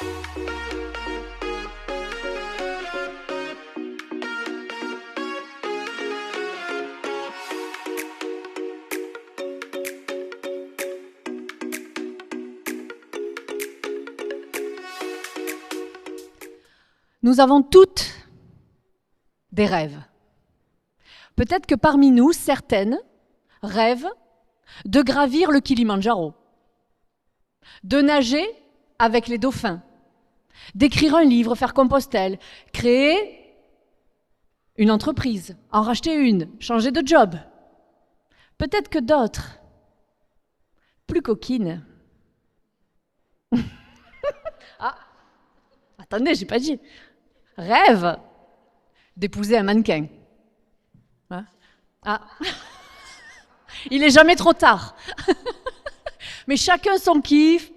Nous avons toutes des rêves. Peut-être que parmi nous, certaines rêvent de gravir le Kilimandjaro, de nager avec les dauphins, d'écrire un livre, faire Compostelle, créer une entreprise, en racheter une, changer de job. Peut-être que d'autres, plus coquines. Ah, attendez, j'ai pas dit. Rêvent d'épouser un mannequin. Hein? Ah, il est jamais trop tard. Mais chacun son kiff,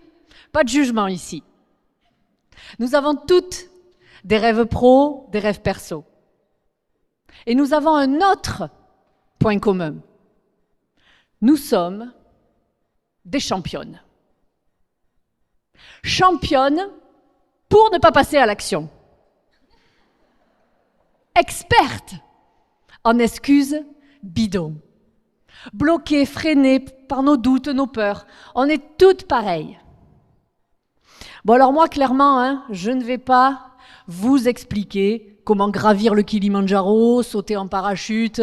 pas de jugement ici. Nous avons toutes des rêves pro, des rêves perso. Et nous avons un autre point commun. Nous sommes des championnes. Championnes pour ne pas passer à l'action. Expertes en excuses bidons. Bloquées, freinées par nos doutes, nos peurs. On est toutes pareilles. Bon alors moi, clairement, je ne vais pas vous expliquer comment gravir le Kilimandjaro, sauter en parachute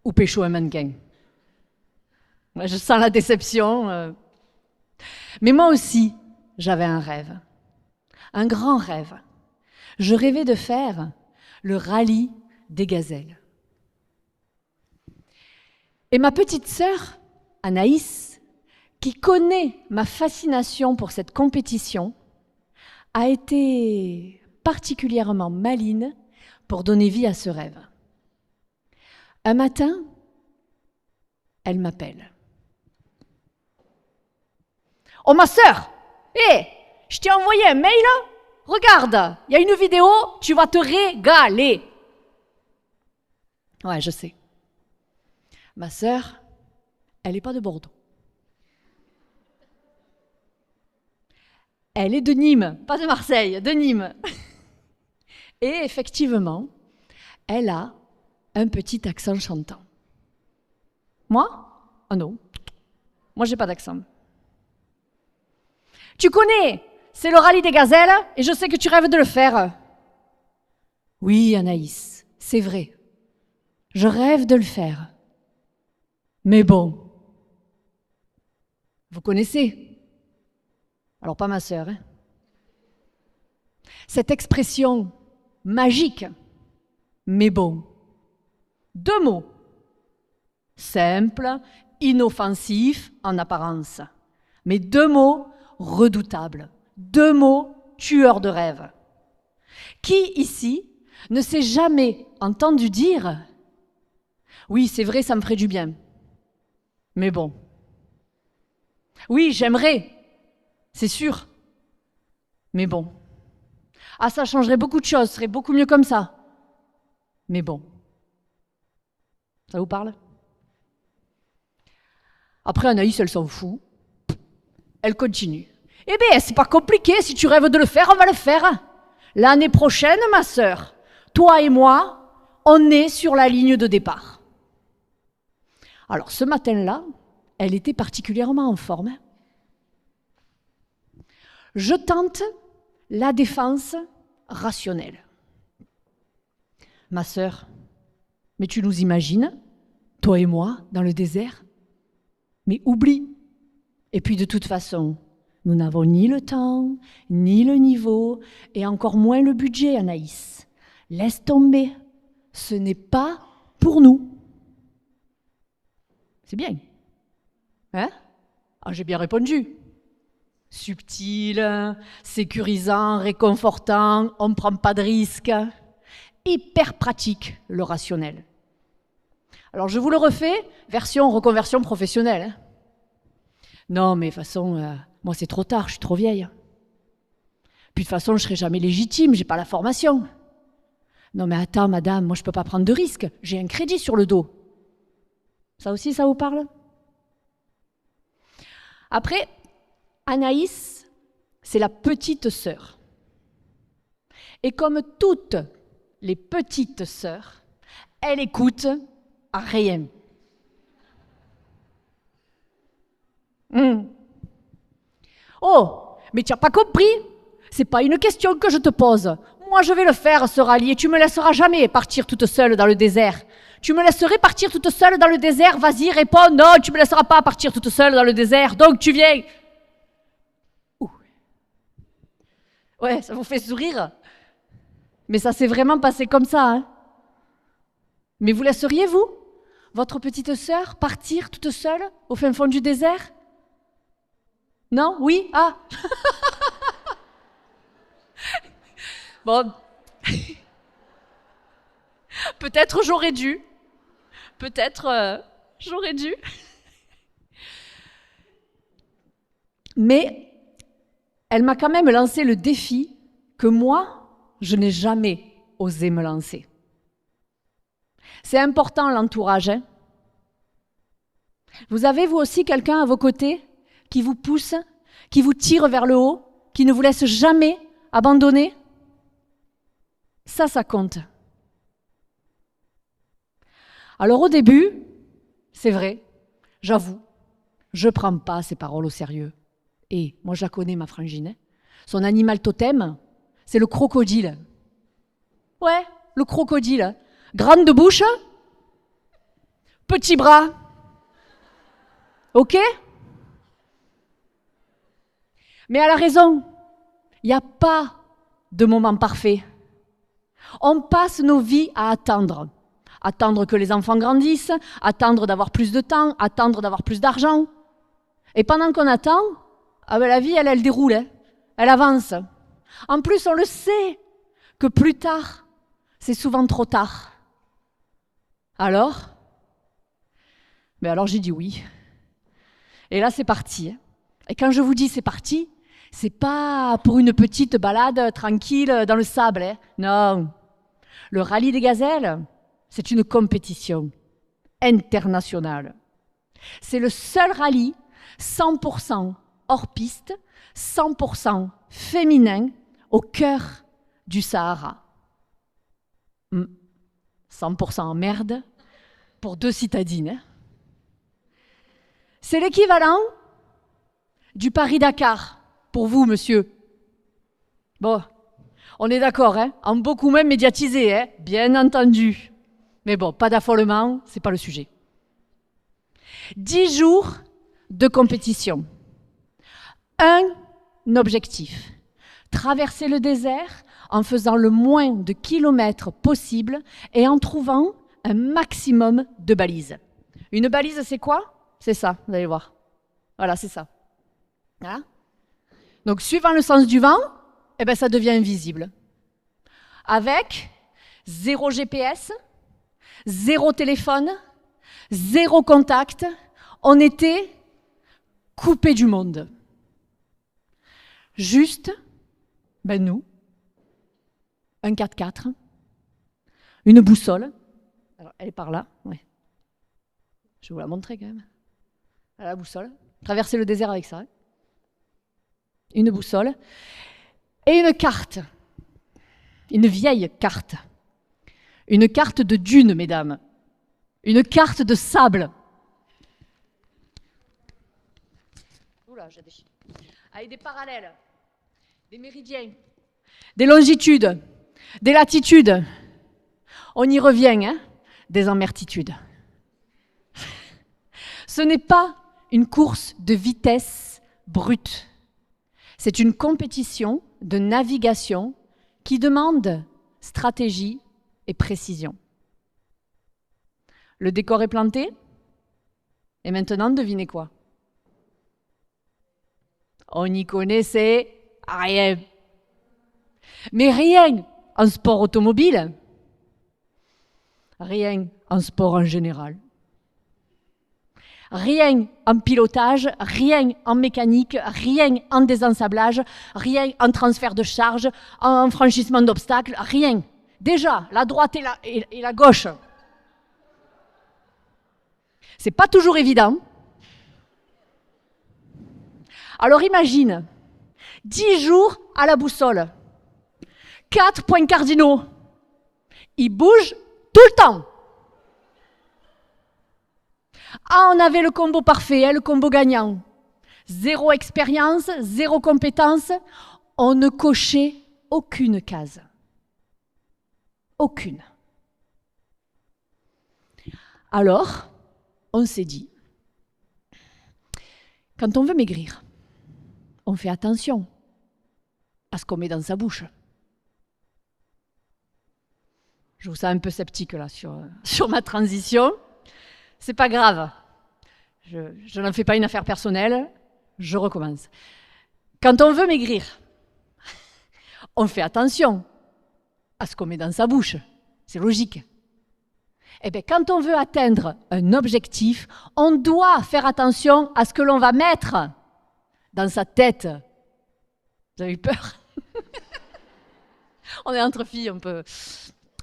ou pécho un mannequin. Je sens la déception. Mais moi aussi, j'avais un rêve. Un grand rêve. Je rêvais de faire le rallye des gazelles. Et ma petite sœur, Anaïs, qui connaît ma fascination pour cette compétition, a été particulièrement maline pour donner vie à ce rêve. Un matin, elle m'appelle. « Oh ma sœur, je t'ai envoyé un mail, regarde, il y a une vidéo, tu vas te régaler. » Ouais, je sais. Ma sœur, elle n'est pas de Bordeaux. Elle est de Nîmes, pas de Marseille, de Nîmes. Et effectivement, elle a un petit accent chantant. Moi? Ah non, moi j'ai pas d'accent. Tu connais, c'est le rallye des gazelles et je sais que tu rêves de le faire. Oui, Anaïs, c'est vrai. Je rêve de le faire. Mais bon, vous connaissez. Alors pas ma sœur. Cette expression magique, mais bon. 2 mots. Simple, inoffensif en apparence. Mais 2 mots redoutables. 2 mots tueurs de rêve. Qui ici ne s'est jamais entendu dire « Oui, c'est vrai, ça me ferait du bien. Mais bon. Oui, j'aimerais. C'est sûr. Mais bon. Ah, ça changerait beaucoup de choses, ce serait beaucoup mieux comme ça. Mais bon. » Ça vous parle? Après, Anaïs, elle s'en fout. Elle continue. Eh bien, c'est pas compliqué, si tu rêves de le faire, on va le faire. L'année prochaine, ma sœur, toi et moi, on est sur la ligne de départ. Alors, ce matin-là, elle était particulièrement en forme. Je tente la défense rationnelle. Ma sœur, mais tu nous imagines, toi et moi, dans le désert? Mais oublie. Et puis de toute façon, nous n'avons ni le temps, ni le niveau, et encore moins le budget, Anaïs. Laisse tomber. Ce n'est pas pour nous. C'est bien. Hein? Ah, j'ai bien répondu. Subtil, sécurisant, réconfortant, on ne prend pas de risques. Hyper pratique, le rationnel. Alors je vous le refais, version reconversion professionnelle. Non, mais de toute façon, moi c'est trop tard, je suis trop vieille. Puis de toute façon, je ne serai jamais légitime, j'ai pas la formation. Non mais attends, madame, moi je peux pas prendre de risques, j'ai un crédit sur le dos. Ça aussi, ça vous parle? Après, Anaïs c'est la petite sœur. Et comme toutes les petites sœurs, elle écoute à rien. Oh, mais tu n'as pas compris? C'est pas une question que je te pose. Moi, je vais le faire, ce rallye, et tu me laisseras jamais partir toute seule dans le désert. Tu me laisserais partir toute seule dans le désert? Vas-y, réponds. Non, tu me laisseras pas partir toute seule dans le désert, donc tu viens. Ouh. Ouais, ça vous fait sourire? Mais ça s'est vraiment passé comme ça, hein? Mais vous laisseriez, vous, votre petite sœur, partir toute seule au fin fond du désert? Non? Oui? Ah! Bon. Peut-être j'aurais dû. Peut-être j'aurais dû. Mais elle m'a quand même lancé le défi que moi, je n'ai jamais osé me lancer. C'est important l'entourage, hein? Vous avez vous aussi quelqu'un à vos côtés qui vous pousse, qui vous tire vers le haut, qui ne vous laisse jamais abandonner? Ça compte. Alors au début, c'est vrai, j'avoue, je ne prends pas ces paroles au sérieux. Et moi je la connais, ma frangine, hein. Son animal totem, c'est le crocodile. Ouais, le crocodile. Grande bouche, petit bras. Ok? Mais elle a raison, il n'y a pas de moment parfait. On passe nos vies à attendre. Attendre que les enfants grandissent, attendre d'avoir plus de temps, attendre d'avoir plus d'argent. Et pendant qu'on attend, la vie, elle déroule, hein. Elle avance. En plus, on le sait que plus tard, c'est souvent trop tard. Alors j'ai dit oui. Et là, c'est parti. Et quand je vous dis c'est parti, c'est pas pour une petite balade tranquille dans le sable, hein. Non. Le rallye des gazelles, c'est une compétition internationale. C'est le seul rallye 100% hors piste, 100% féminin au cœur du Sahara. 100% en merde pour 2 citadines, hein. C'est l'équivalent du Paris-Dakar pour vous, monsieur. Bon, on est d'accord, hein, en beaucoup moins médiatisé, hein, bien entendu. Mais bon, pas d'affolement, c'est pas le sujet. 10 jours de compétition. Un objectif, traverser le désert en faisant le moins de kilomètres possible et en trouvant un maximum de balises. Une balise, c'est quoi? C'est ça, vous allez voir. Voilà, c'est ça. Voilà. Donc, suivant le sens du vent, ça devient invisible. Avec 0 GPS, 0 téléphone, 0 contact, on était coupés du monde. Juste, nous, un 4x4, une boussole. Alors, elle est par là, ouais. Je vais vous la montrer quand même. La boussole. Traverser le désert avec ça. Hein. Une boussole. Et une carte. Une vieille carte. Une carte de dune, mesdames. Une carte de sable. Oula, j'ai déchiré. Avec des parallèles, des méridiens, des longitudes, des latitudes. On y revient, hein, des amertitudes. Ce n'est pas une course de vitesse brute. C'est une compétition de navigation qui demande stratégie et précision. Le décor est planté. Et maintenant, devinez quoi? On n'y connaissait rien. Mais rien en sport automobile, rien en sport en général. Rien en pilotage, rien en mécanique, rien en désensablage, rien en transfert de charge, en franchissement d'obstacles, rien. Déjà, la droite et la gauche, c'est pas toujours évident. Alors imagine 10 jours à la boussole. 4 points cardinaux. Ils bougent tout le temps. Ah, on avait le combo parfait, hein, le combo gagnant. 0 expérience, 0 compétence. On ne cochait aucune case. Aucune. Alors, on s'est dit, quand on veut maigrir, on fait attention à ce qu'on met dans sa bouche. Je vous sens un peu sceptique là sur ma transition. C'est pas grave. Je n'en fais pas une affaire personnelle. Je recommence. Quand on veut maigrir, on fait attention à ce qu'on met dans sa bouche. C'est logique. Eh bien, quand on veut atteindre un objectif, on doit faire attention à ce que l'on va mettre dans sa tête. Vous avez eu peur? On est entre filles, on peut...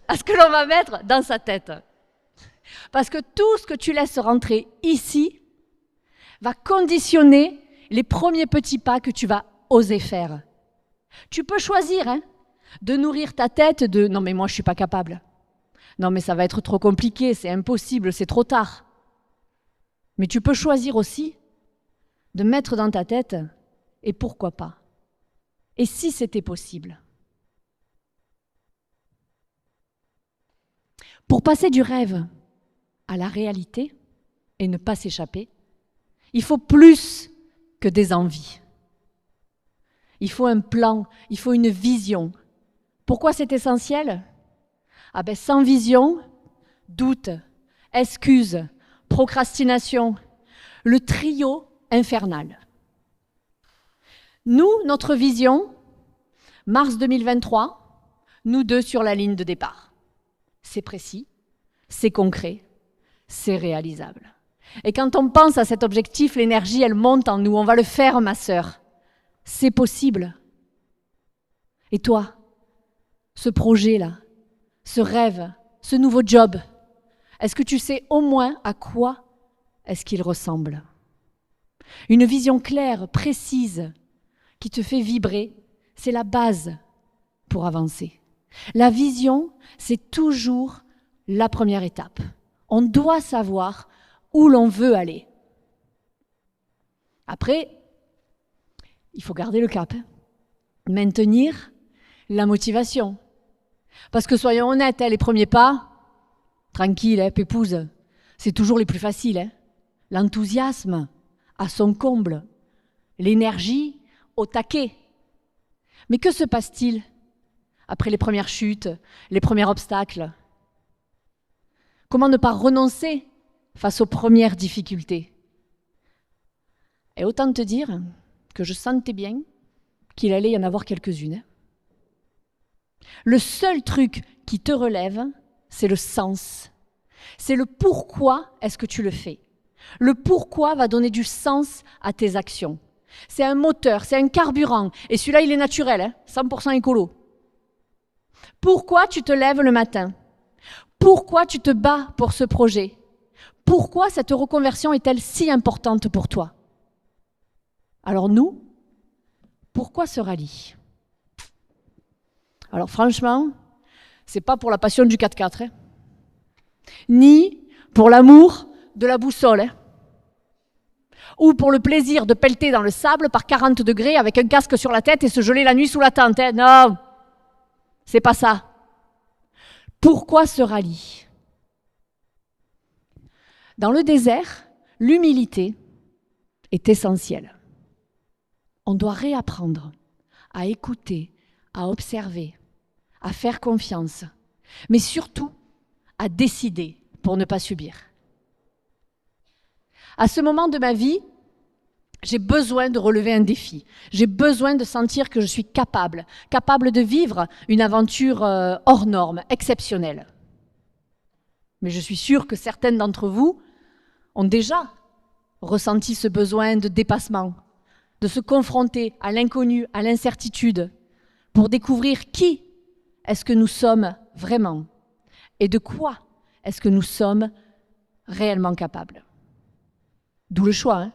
À ce que l'on va mettre dans sa tête. Parce que tout ce que tu laisses rentrer ici va conditionner les premiers petits pas que tu vas oser faire. Tu peux choisir de nourrir ta tête de « non mais moi je ne suis pas capable ». Non, mais ça va être trop compliqué, c'est impossible, c'est trop tard. Mais tu peux choisir aussi de mettre dans ta tête « et pourquoi pas ?» Et si c'était possible? Pour passer du rêve à la réalité et ne pas s'échapper, il faut plus que des envies. Il faut un plan, il faut une vision. Pourquoi c'est essentiel? Ah ben, sans vision, doute, excuse, procrastination, le trio infernal. Nous, notre vision, mars 2023, nous deux sur la ligne de départ. C'est précis, c'est concret, c'est réalisable. Et quand on pense à cet objectif, l'énergie, elle monte en nous. On va le faire, ma sœur. C'est possible. Et toi, ce projet-là, ce rêve, ce nouveau job, est-ce que tu sais au moins à quoi est-ce qu'il ressemble? Une vision claire, précise, qui te fait vibrer, c'est la base pour avancer. La vision, c'est toujours la première étape. On doit savoir où l'on veut aller. Après, il faut garder le cap, maintenir la motivation. Parce que soyons honnêtes, les premiers pas, tranquille, pépouze, c'est toujours les plus faciles. L'enthousiasme à son comble, l'énergie au taquet. Mais que se passe-t-il après les premières chutes, les premiers obstacles? Comment ne pas renoncer face aux premières difficultés? Et autant te dire que je sentais bien qu'il allait y en avoir quelques-unes. Le seul truc qui te relève, c'est le sens. C'est le pourquoi est-ce que tu le fais. Le pourquoi va donner du sens à tes actions. C'est un moteur, c'est un carburant. Et celui-là, il est naturel, 100% écolo. Pourquoi tu te lèves le matin? Pourquoi tu te bats pour ce projet? Pourquoi cette reconversion est-elle si importante pour toi? Alors nous, pourquoi ce rallye? Alors franchement, c'est pas pour la passion du 4x4, ni pour l'amour de la boussole, ou pour le plaisir de pelleter dans le sable par 40 degrés avec un casque sur la tête et se geler la nuit sous la tente. Non, c'est pas ça. Pourquoi ce rallye? Dans le désert, l'humilité est essentielle. On doit réapprendre à écouter, à observer, à faire confiance, mais surtout à décider pour ne pas subir. À ce moment de ma vie, j'ai besoin de relever un défi. J'ai besoin de sentir que je suis capable de vivre une aventure hors norme, exceptionnelle. Mais je suis sûre que certaines d'entre vous ont déjà ressenti ce besoin de dépassement, de se confronter à l'inconnu, à l'incertitude, pour découvrir qui est-ce que nous sommes vraiment et de quoi est-ce que nous sommes réellement capables. D'où le choix,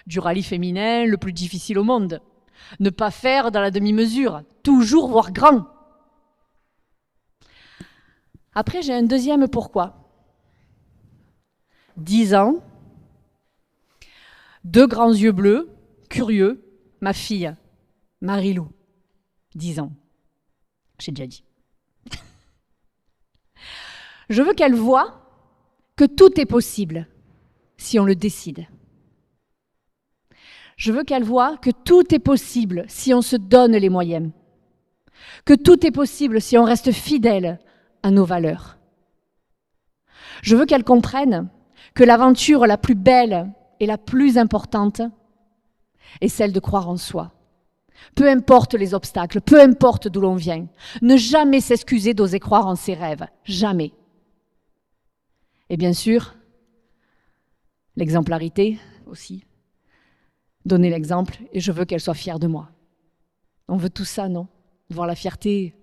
du rallye féminin le plus difficile au monde, Ne pas faire dans la demi-mesure, toujours voir grand. Après, j'ai un deuxième pourquoi. 10 ans, 2 grands yeux bleus, curieux, ma fille, Marie-Lou, 10 ans. J'ai déjà dit. Je veux qu'elle voie que tout est possible si on le décide. Je veux qu'elle voie que tout est possible si on se donne les moyens. Que tout est possible si on reste fidèle à nos valeurs. Je veux qu'elle comprenne que l'aventure la plus belle et la plus importante est celle de croire en soi. Peu importe les obstacles, peu importe d'où l'on vient, ne jamais s'excuser d'oser croire en ses rêves, jamais. Et bien sûr, l'exemplarité aussi. Donner l'exemple, et je veux qu'elle soit fière de moi. On veut tout ça, non? Voir la fierté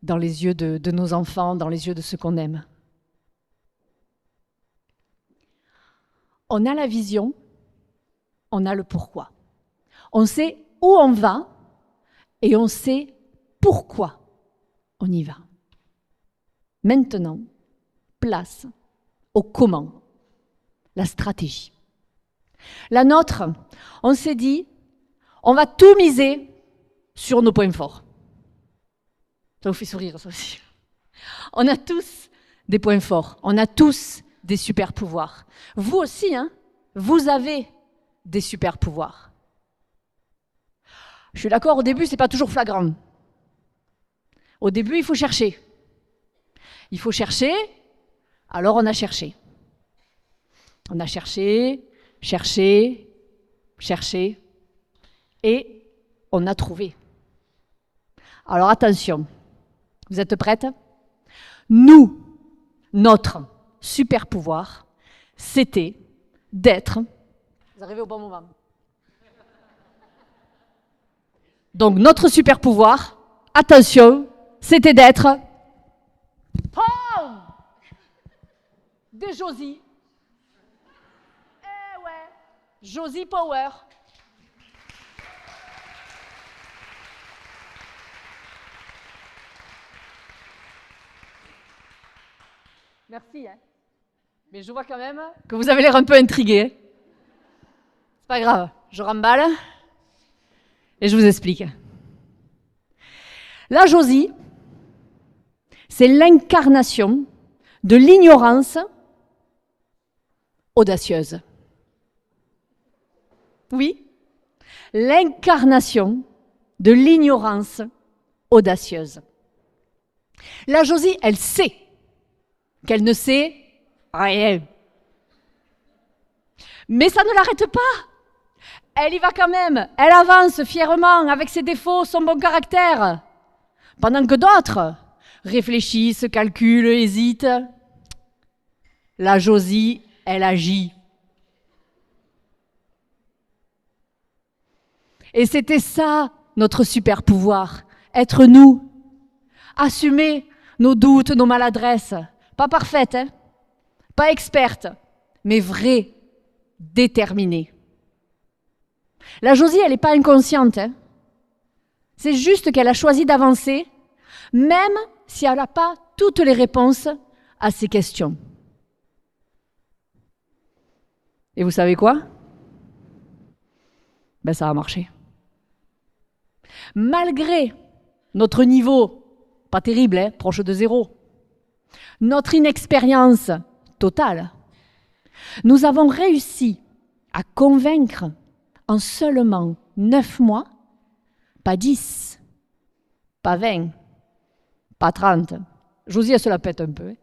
dans les yeux de nos enfants, dans les yeux de ceux qu'on aime. On a la vision, on a le pourquoi. On sait où on va et on sait pourquoi on y va. Maintenant, place au comment, la stratégie. La nôtre, on s'est dit, on va tout miser sur nos points forts. Ça vous fait sourire, ça aussi. On a tous des points forts, on a tous des super pouvoirs. Vous aussi, hein, vous avez des super pouvoirs. Je suis d'accord, au début, c'est pas toujours flagrant. Au début, il faut chercher. Il faut chercher, alors on a cherché. On a cherché, cherché, cherché, et on a trouvé. Alors attention, vous êtes prêtes? Nous, notre super pouvoir, c'était d'être... Vous arrivez au bon moment. Donc notre super pouvoir, attention, c'était d'être... POM! Des Josie. Eh ouais, Josie Power. Merci, hein. Mais je vois quand même que vous avez l'air un peu intrigué. C'est pas grave, je remballe et je vous explique. La Josie, c'est l'incarnation de l'ignorance audacieuse. Oui, l'incarnation de l'ignorance audacieuse. La Josie, elle sait qu'elle ne sait rien. Mais ça ne l'arrête pas. Elle y va quand même. Elle avance fièrement avec ses défauts, son bon caractère. Pendant que d'autres réfléchissent, calculent, hésitent. La Josie, elle agit. Et c'était ça, notre super pouvoir. Être nous. Assumer nos doutes, nos maladresses. Pas parfaite, hein? Pas experte, mais vraie, déterminée. La Josie, elle n'est pas inconsciente. Hein? C'est juste qu'elle a choisi d'avancer, même si elle n'a pas toutes les réponses à ses questions. Et vous savez quoi? Ben ça a marché. Malgré notre niveau, pas terrible, hein, proche de zéro, notre inexpérience totale, nous avons réussi à convaincre en seulement 9 mois, pas 10, pas 20, pas 30, Josie elle se la pète un peu,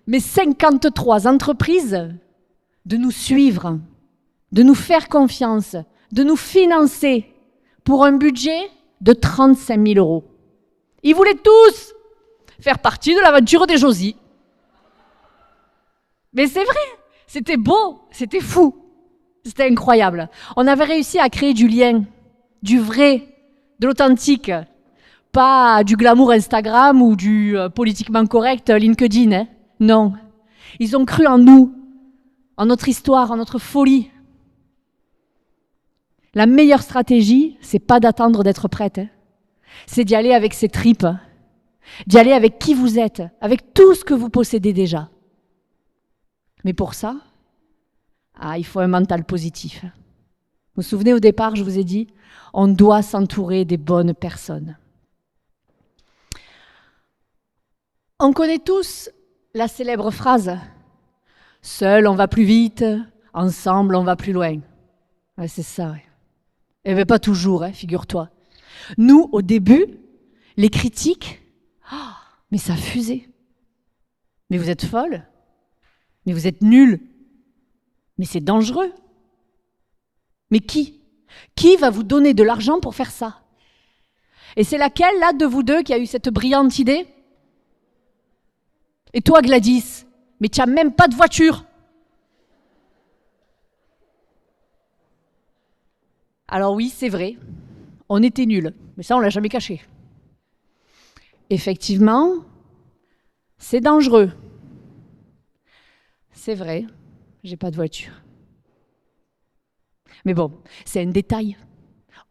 mais 53 entreprises de nous suivre, de nous faire confiance, de nous financer pour un budget de 35 000 €. Ils voulaient tous faire partie de l'aventure des Josie. Mais c'est vrai, c'était beau, c'était fou, c'était incroyable. On avait réussi à créer du lien, du vrai, de l'authentique, pas du glamour Instagram ou du politiquement correct LinkedIn. Hein. Non, ils ont cru en nous, en notre histoire, en notre folie. La meilleure stratégie, c'est pas d'attendre d'être prête. C'est d'y aller avec ses tripes, d'y aller avec qui vous êtes, avec tout ce que vous possédez déjà. Mais pour ça, il faut un mental positif. Vous vous souvenez, au départ, je vous ai dit, on doit s'entourer des bonnes personnes. On connaît tous la célèbre phrase « Seul, on va plus vite, ensemble, on va plus loin ». Ouais, c'est ça, ouais. Eh bien, pas toujours, figure-toi. Nous, au début, les critiques, mais ça fusait. Mais vous êtes folle. Mais vous êtes nulle. Mais c'est dangereux. Mais qui va vous donner de l'argent pour faire ça? Et c'est laquelle, là, de vous deux, qui a eu cette brillante idée? Et toi, Gladys, mais tu n'as même pas de voiture. Alors oui, c'est vrai, on était nuls, mais ça, on ne l'a jamais caché. Effectivement, c'est dangereux. C'est vrai, j'ai pas de voiture. Mais bon, c'est un détail.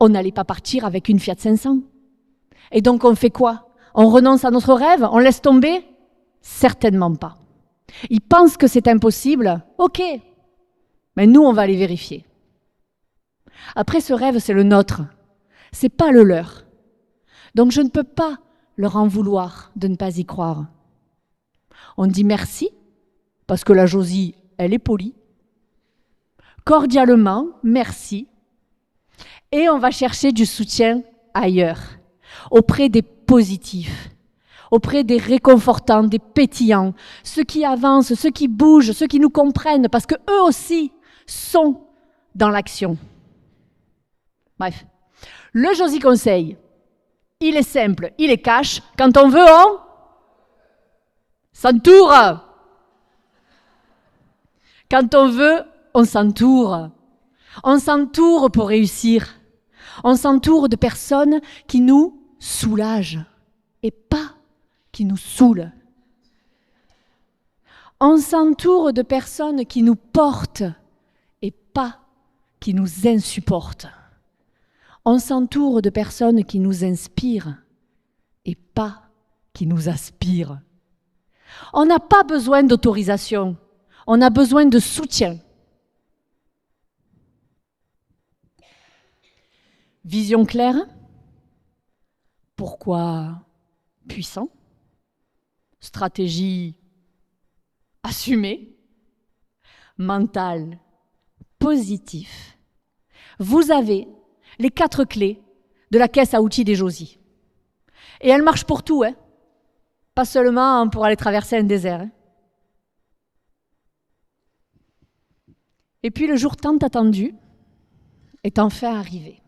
On n'allait pas partir avec une Fiat 500. Et donc, on fait quoi? On renonce à notre rêve? On laisse tomber? Certainement pas. Ils pensent que c'est impossible? Ok. Mais nous, on va aller vérifier. Après, ce rêve, c'est le nôtre. C'est pas le leur. Donc, je ne peux pas leur en vouloir de ne pas y croire. On dit merci, parce que la Josie, elle est polie. Cordialement, merci. Et on va chercher du soutien ailleurs, auprès des positifs, auprès des réconfortants, des pétillants, ceux qui avancent, ceux qui bougent, ceux qui nous comprennent, parce qu'eux aussi sont dans l'action. Bref, le Josie Conseil, il est simple, il est cash. Quand on veut, on s'entoure. Quand on veut, on s'entoure. On s'entoure pour réussir. On s'entoure de personnes qui nous soulagent et pas qui nous saoulent. On s'entoure de personnes qui nous portent et pas qui nous insupportent. On s'entoure de personnes qui nous inspirent et pas qui nous aspirent. On n'a pas besoin d'autorisation, on a besoin de soutien. Vision claire. Pourquoi puissant? Stratégie assumée. Mental positif. Vous avez les 4 clés de la caisse à outils des Josie. Et elle marche pour tout, pas seulement pour aller traverser un désert. Et puis le jour tant attendu est enfin arrivé.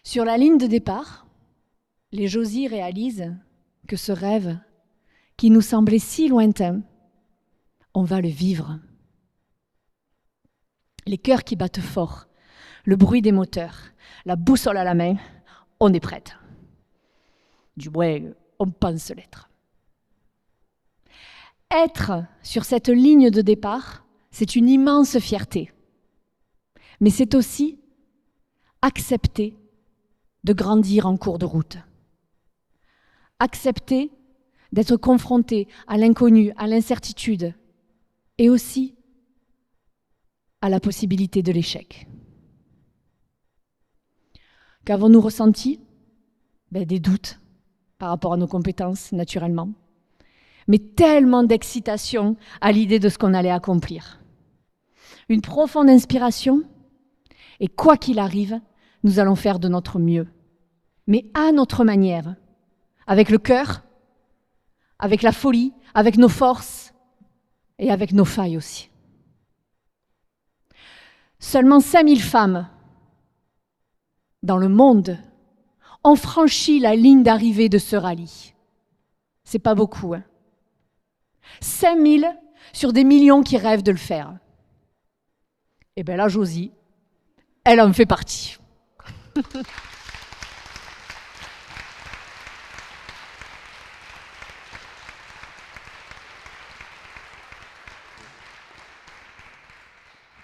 Sur la ligne de départ, les Josie réalisent que ce rêve, qui nous semblait si lointain, on va le vivre. Les cœurs qui battent fort, le bruit des moteurs, la boussole à la main, on est prête. Du moins, on pense l'être. Être sur cette ligne de départ, c'est une immense fierté. Mais c'est aussi accepter de grandir en cours de route. Accepter d'être confronté à l'inconnu, à l'incertitude, et aussi à la possibilité de l'échec. Qu'avons-nous ressenti? Des doutes par rapport à nos compétences, naturellement, mais tellement d'excitation à l'idée de ce qu'on allait accomplir. Une profonde inspiration, et quoi qu'il arrive, nous allons faire de notre mieux, mais à notre manière, avec le cœur, avec la folie, avec nos forces et avec nos failles aussi. Seulement 5000 femmes dans le monde ont franchi la ligne d'arrivée de ce rallye. C'est pas beaucoup, 5000 sur des millions qui rêvent de le faire. Et bien là, Josie, elle en fait partie.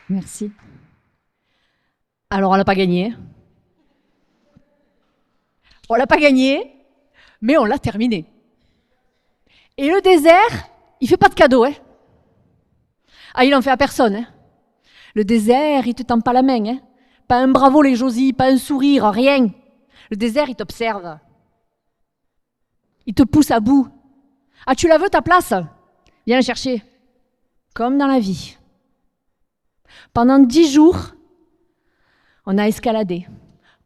Merci. Alors on l'a pas gagné. On l'a pas gagné, mais on l'a terminé. Et le désert, il fait pas de cadeau, hein. Ah, il en fait à personne, hein. Le désert, il te tend pas la main, hein. Pas un bravo les Josie, pas un sourire, rien. Le désert, il t'observe. Il te pousse à bout. Ah, tu la veux ta place? Viens la chercher. Comme dans la vie. Pendant 10 jours, on a escaladé,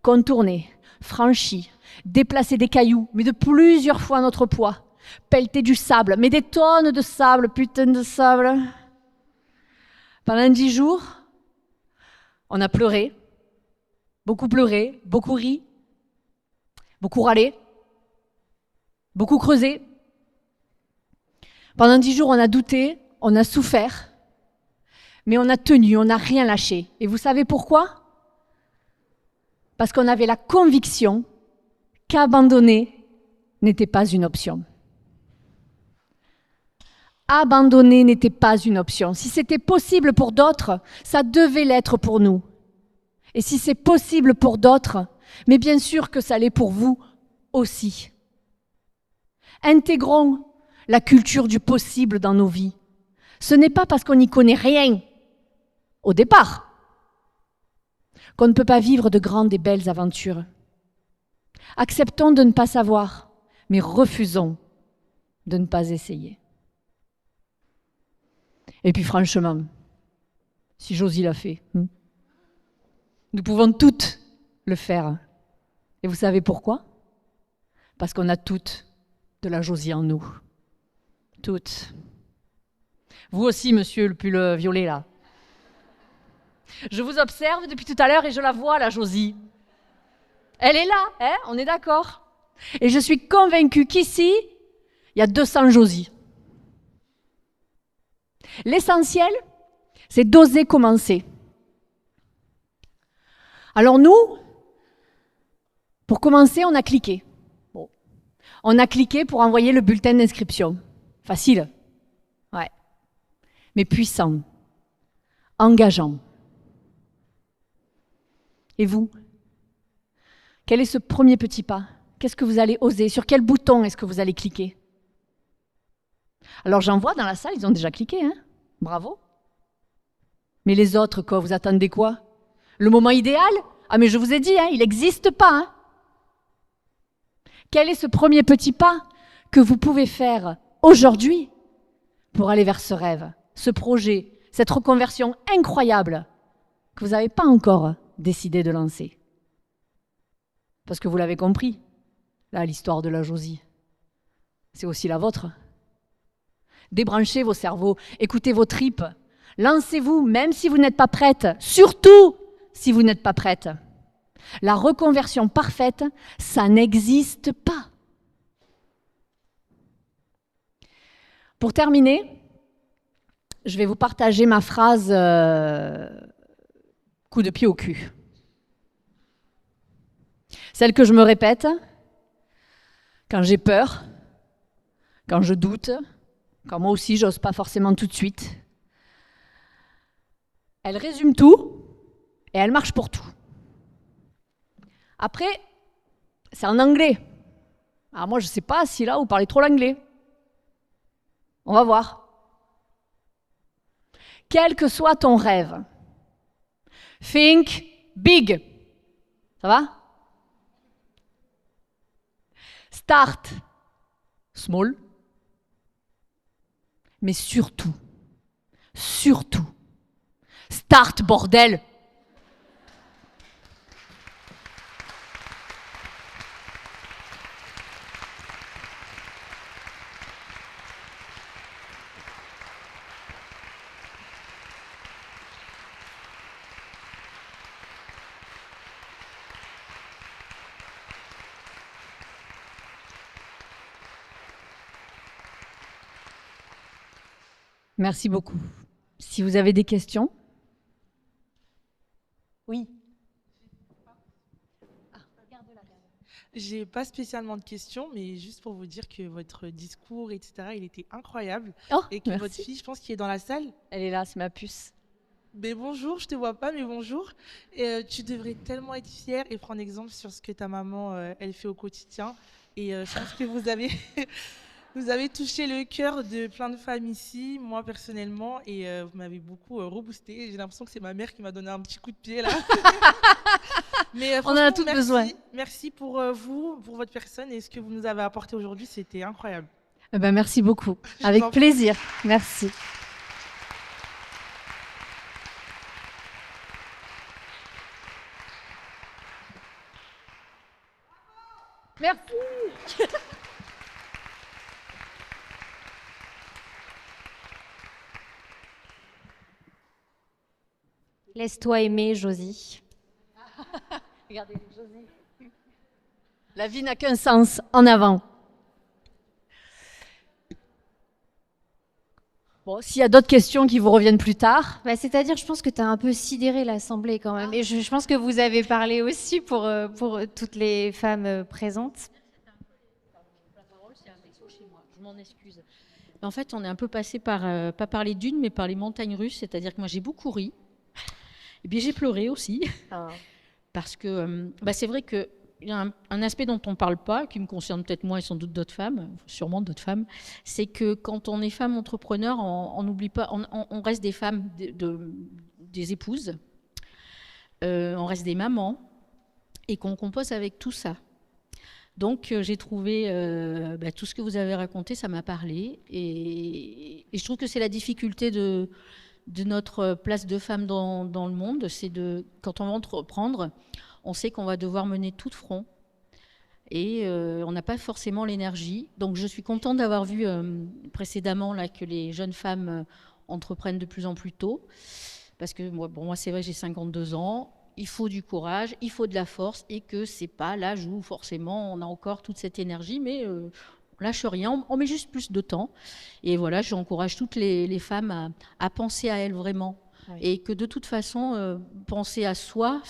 contourné, franchi, déplacé des cailloux, mais de plusieurs fois notre poids, pelleté du sable, mais des tonnes de sable, putain de sable. Pendant 10 jours, on a pleuré, beaucoup ri, beaucoup râlé, beaucoup creusé. Pendant 10 jours, on a douté, on a souffert, mais on a tenu, on n'a rien lâché. Et vous savez pourquoi? Parce qu'on avait la conviction qu'abandonner n'était pas une option. Abandonner n'était pas une option. Si c'était possible pour d'autres, ça devait l'être pour nous. Et si c'est possible pour d'autres, mais bien sûr que ça l'est pour vous aussi. Intégrons la culture du possible dans nos vies. Ce n'est pas parce qu'on n'y connaît rien, au départ, qu'on ne peut pas vivre de grandes et belles aventures. Acceptons de ne pas savoir, mais refusons de ne pas essayer. Et puis franchement, si Josie l'a fait, nous pouvons toutes le faire. Et vous savez pourquoi? Parce qu'on a toutes de la Josie en nous. Toutes. Vous aussi, monsieur le pull violet, là. Je vous observe depuis tout à l'heure et je la vois, la Josie. Elle est là, hein, on est d'accord. Et je suis convaincue qu'ici, il y a 200 Josies. L'essentiel, c'est d'oser commencer. Alors nous, pour commencer, on a cliqué. Bon. On a cliqué pour envoyer le bulletin d'inscription. Facile. Ouais. Mais puissant. Engageant. Et vous? Quel est ce premier petit pas? Qu'est-ce que vous allez oser? Sur quel bouton est-ce que vous allez cliquer? Alors j'en vois dans la salle, ils ont déjà cliqué, hein? Bravo. Mais les autres, quoi, vous attendez quoi? Le moment idéal? Ah mais je vous ai dit, hein, il n'existe pas. Hein? Quel est ce premier petit pas que vous pouvez faire aujourd'hui pour aller vers ce rêve, ce projet, cette reconversion incroyable que vous n'avez pas encore décidé de lancer? Parce que vous l'avez compris, là, l'histoire de la Josie, c'est aussi la vôtre. Débranchez vos cerveaux, écoutez vos tripes, lancez-vous même si vous n'êtes pas prête, surtout si vous n'êtes pas prête. La reconversion parfaite, ça n'existe pas. Pour terminer, je vais vous partager ma phrase coup de pied au cul. Celle que je me répète quand j'ai peur, quand je doute, quand moi aussi j'ose pas forcément tout de suite. Elle résume tout et elle marche pour tout. Après, c'est en anglais. Alors moi je sais pas si là vous parlez trop l'anglais. On va voir. Quel que soit ton rêve, think big. Ça va? Start small. Mais surtout, start, bordel! Merci beaucoup. Si vous avez des questions? Oui. J'ai pas spécialement de questions, mais juste pour vous dire que votre discours, etc., il était incroyable. Oh, et que merci. votre fille, je pense, qui est dans la salle. Elle est là, c'est ma puce. Mais bonjour, je te vois pas, mais bonjour. Et, tu devrais tellement être fière et prendre exemple sur ce que ta maman, elle fait au quotidien. Et je pense que vous avez, vous avez touché le cœur de plein de femmes ici, moi personnellement, et vous m'avez beaucoup reboosté. J'ai l'impression que c'est ma mère qui m'a donné un petit coup de pied là. Mais On en a franchement, toutes merci. besoin. Merci pour vous, pour votre personne et ce que vous nous avez apporté aujourd'hui, c'était incroyable. Eh ben, merci beaucoup. Je vous Avec en prie. plaisir. Merci. Merci. Laisse-toi aimer, Josie. Regardez, Josie. La vie n'a qu'un sens. En avant. Bon, s'il y a d'autres questions qui vous reviennent plus tard. Bah, c'est-à-dire, je pense que tu as un peu sidéré l'Assemblée quand même. Et je pense que vous avez parlé aussi pour toutes les femmes présentes. La parole, c'est un vaisseau chez moi. Je m'en excuse. En fait, on est un peu passé par, pas par les dunes, mais par les montagnes russes. C'est-à-dire que moi, j'ai beaucoup ri. Et puis, j'ai pleuré aussi. Parce que c'est vrai qu'il y a un aspect dont on ne parle pas, qui me concerne peut-être moi et sans doute d'autres femmes, sûrement d'autres femmes, c'est que quand on est femme entrepreneur, on n'oublie pas, on reste des femmes, des épouses, on reste des mamans, et qu'on compose avec tout ça. Donc j'ai trouvé tout ce que vous avez raconté, ça m'a parlé, et je trouve que c'est la difficulté de notre place de femme dans le monde, c'est quand on va entreprendre, on sait qu'on va devoir mener tout de front et on n'a pas forcément l'énergie. Donc je suis contente d'avoir vu précédemment là, que les jeunes femmes entreprennent de plus en plus tôt, parce que moi c'est vrai, j'ai 52 ans, il faut du courage, il faut de la force, et que c'est pas l'âge où forcément on a encore toute cette énergie, mais on lâche rien, on met juste plus de temps. Et voilà, j'encourage toutes les femmes à penser à elles vraiment. Oui. Et que de toute façon, penser à soi,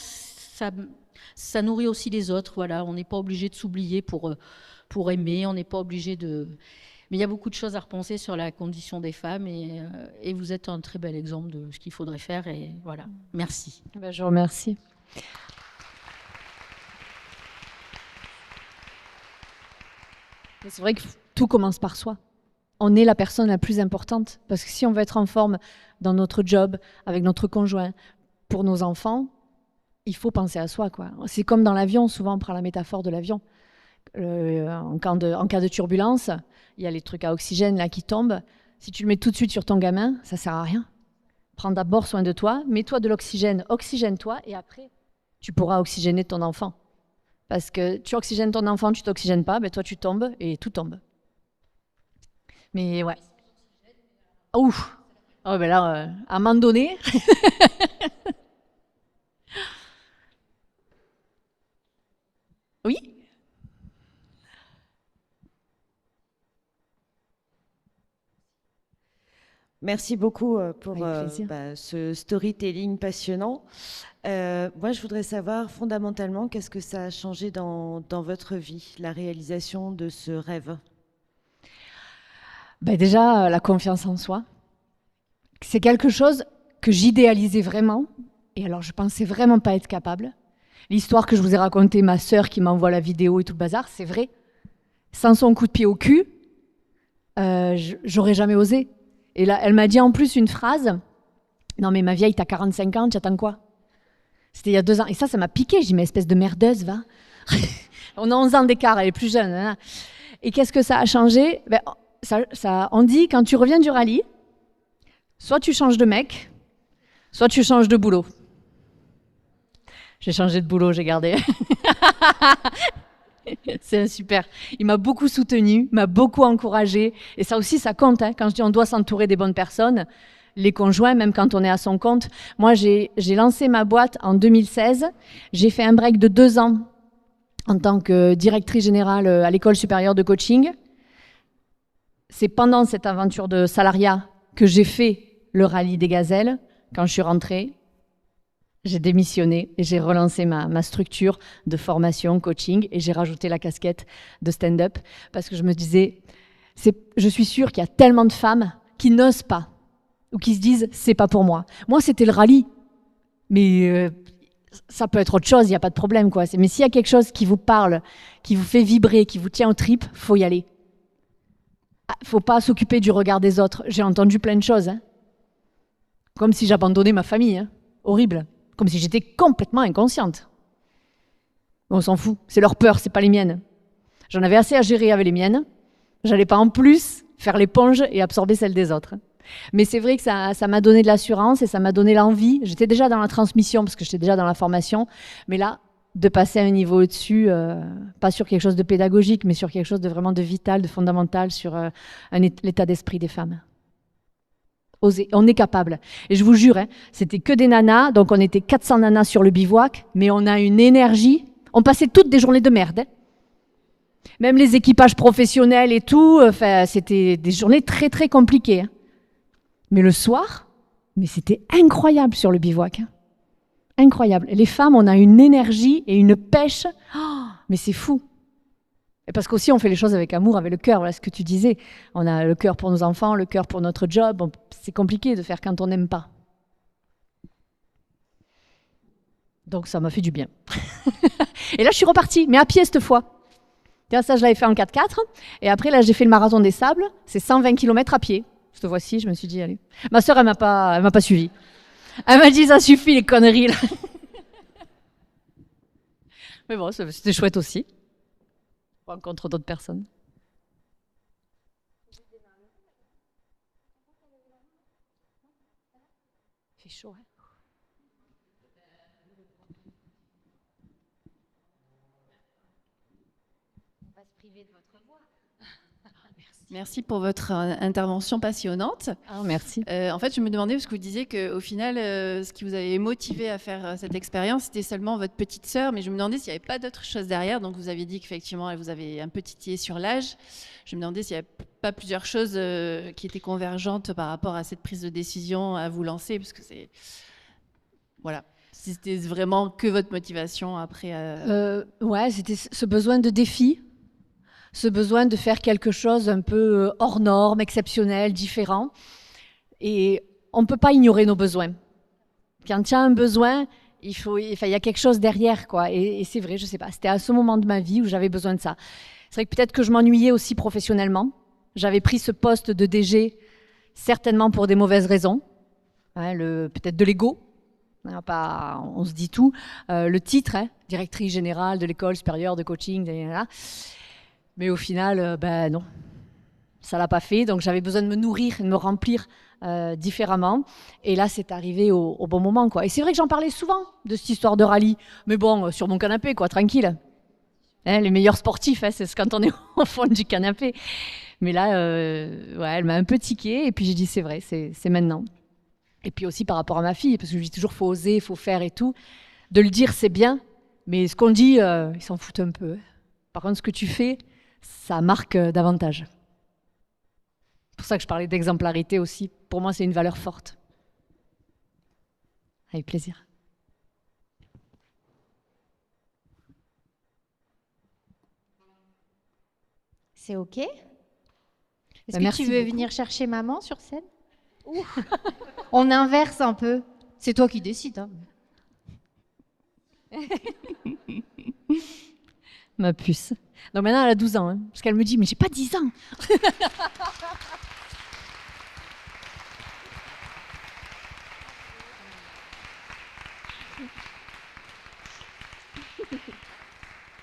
ça nourrit aussi les autres. Voilà, on n'est pas obligé de s'oublier pour aimer, on n'est pas obligé de... Mais il y a beaucoup de choses à repenser sur la condition des femmes, et vous êtes un très bel exemple de ce qu'il faudrait faire. Et voilà, merci. Ben, je vous remercie. C'est vrai que tout commence par soi. On est la personne la plus importante, parce que si on veut être en forme dans notre job, avec notre conjoint, pour nos enfants, il faut penser à soi, quoi. C'est comme dans l'avion, souvent on prend la métaphore de l'avion. En cas de turbulence, il y a les trucs à oxygène là qui tombent. Si tu le mets tout de suite sur ton gamin, ça sert à rien. Prends d'abord soin de toi, mets-toi de l'oxygène, oxygène-toi, et après, tu pourras oxygéner ton enfant. Parce que tu oxygènes ton enfant, tu t'oxygènes pas, ben toi tu tombes et tout tombe. Mais ouais. Ouf. Oh ben là, à un moment donné. Oui. Merci beaucoup pour ce storytelling passionnant. Moi, je voudrais savoir fondamentalement qu'est-ce que ça a changé dans votre vie, la réalisation de ce rêve. Ben déjà, la confiance en soi. C'est quelque chose que j'idéalisais vraiment. Et alors, je pensais vraiment pas être capable. L'histoire que je vous ai racontée, ma sœur qui m'envoie la vidéo et tout le bazar, c'est vrai. Sans son coup de pied au cul, j'aurais jamais osé. Et là, elle m'a dit en plus une phrase. Non mais ma vieille, t'as 45 ans, tu attends quoi? C'était il y a 2 ans. Et ça m'a piqué. J'ai dit, mais espèce de merdeuse, va. On a 11 ans d'écart, elle est plus jeune. Hein. Et qu'est-ce que ça a changé? Ben, on dit, quand tu reviens du rallye, soit tu changes de mec, soit tu changes de boulot. J'ai changé de boulot, j'ai gardé. C'est super. Il m'a beaucoup soutenu, m'a beaucoup encouragé. Et ça aussi, ça compte. Hein. Quand je dis on doit s'entourer des bonnes personnes, les conjoints, même quand on est à son compte. Moi, j'ai lancé ma boîte en 2016. J'ai fait un break de 2 ans en tant que directrice générale à l'école supérieure de coaching. C'est pendant cette aventure de salariat que j'ai fait le rallye des gazelles. Quand je suis rentrée, j'ai démissionné et j'ai relancé ma structure de formation, coaching, et j'ai rajouté la casquette de stand-up parce que je me disais, je suis sûre qu'il y a tellement de femmes qui n'osent pas ou qui se disent « c'est pas pour moi ». Moi, c'était le rallye, mais ça peut être autre chose, il n'y a pas de problème, quoi. Mais s'il y a quelque chose qui vous parle, qui vous fait vibrer, qui vous tient aux tripes, faut y aller. Faut pas s'occuper du regard des autres. J'ai entendu plein de choses, hein. Comme si j'abandonnais ma famille, hein. Horrible. Comme si j'étais complètement inconsciente. On s'en fout, c'est leur peur, c'est pas les miennes. J'en avais assez à gérer avec les miennes. J'allais pas en plus faire l'éponge et absorber celle des autres. Mais c'est vrai que ça m'a donné de l'assurance et ça m'a donné l'envie. J'étais déjà dans la transmission parce que j'étais déjà dans la formation. Mais là, de passer à un niveau au-dessus, pas sur quelque chose de pédagogique, mais sur quelque chose de vraiment de vital, de fondamental, sur l'état d'esprit des femmes. Oser, on est capable. Et je vous jure, hein, c'était que des nanas, donc on était 400 nanas sur le bivouac, mais on a une énergie. On passait toutes des journées de merde. Hein. Même les équipages professionnels et tout, c'était des journées très très compliquées. Hein. Mais le soir, mais c'était incroyable sur le bivouac. Hein. Incroyable. Les femmes, on a une énergie et une pêche. Oh, mais c'est fou. Et parce qu'aussi, on fait les choses avec amour, avec le cœur. Voilà ce que tu disais. On a le cœur pour nos enfants, le cœur pour notre job. Bon, c'est compliqué de faire quand on n'aime pas. Donc ça m'a fait du bien. Et là, je suis repartie, mais à pied cette fois. Ça, je l'avais fait en 4x4. Et après, là, j'ai fait le marathon des sables. C'est 120 km à pied. Cette fois-ci, je me suis dit, allez. Ma sœur, elle m'a pas suivi. Elle m'a dit, ça suffit les conneries, là. Mais bon, c'était chouette aussi. On rencontre d'autres personnes. Il fait chaud, hein. On va se priver de votre voix. Merci pour votre intervention passionnante. Ah, merci. En fait, je me demandais, parce que vous disiez qu'au final, ce qui vous avait motivé à faire cette expérience, c'était seulement votre petite sœur, mais je me demandais s'il n'y avait pas d'autres choses derrière. Donc, vous aviez dit qu'effectivement, vous avez un peu titillé sur l'âge. Je me demandais s'il n'y avait pas plusieurs choses qui étaient convergentes par rapport à cette prise de décision à vous lancer, parce que c'est... Voilà. Si c'était vraiment que votre motivation après... Ouais, c'était ce besoin de défi. Ce besoin de faire quelque chose un peu hors norme, exceptionnel, différent. Et on ne peut pas ignorer nos besoins. Quand il y a un besoin, il y a quelque chose derrière, quoi. Et c'est vrai, je ne sais pas, c'était à ce moment de ma vie où j'avais besoin de ça. C'est vrai que peut-être que je m'ennuyais aussi professionnellement. J'avais pris ce poste de DG certainement pour des mauvaises raisons. Hein, peut-être de l'ego. On se dit tout. Le titre, hein, directrice générale de l'école supérieure de coaching, etc. Mais au final, non, ça l'a pas fait. Donc j'avais besoin de me nourrir, de me remplir différemment. Et là, c'est arrivé au bon moment, quoi. Et c'est vrai que j'en parlais souvent de cette histoire de rallye. Mais bon, sur mon canapé, quoi, tranquille. Hein, les meilleurs sportifs, hein, c'est quand on est au fond du canapé. Mais là, ouais, elle m'a un peu tiqué. Et puis j'ai dit, c'est vrai, c'est maintenant. Et puis aussi par rapport à ma fille, parce que je dis toujours, faut oser, il faut faire et tout. De le dire, c'est bien. Mais ce qu'on dit, ils s'en foutent un peu. Par contre, ce que tu fais, ça marque davantage. C'est pour ça que je parlais d'exemplarité aussi. Pour moi, c'est une valeur forte. Avec plaisir. C'est OK? Est-ce que tu veux venir chercher maman sur scène? On inverse un peu. C'est toi qui décides. Hein. Ma puce. Donc maintenant, elle a 12 ans. Hein, parce qu'elle me dit, mais j'ai pas 10 ans.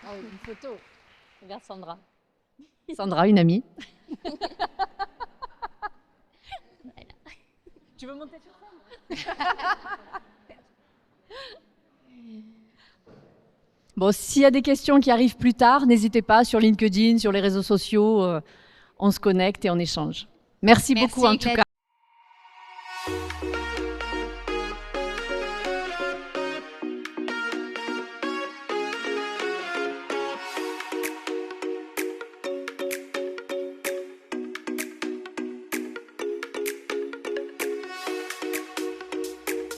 Oh, une photo. Regarde Sandra. Sandra, une amie. Tu veux monter sur scène? Bon, s'il y a des questions qui arrivent plus tard, n'hésitez pas sur LinkedIn, sur les réseaux sociaux, on se connecte et on échange. Merci beaucoup en tout cas.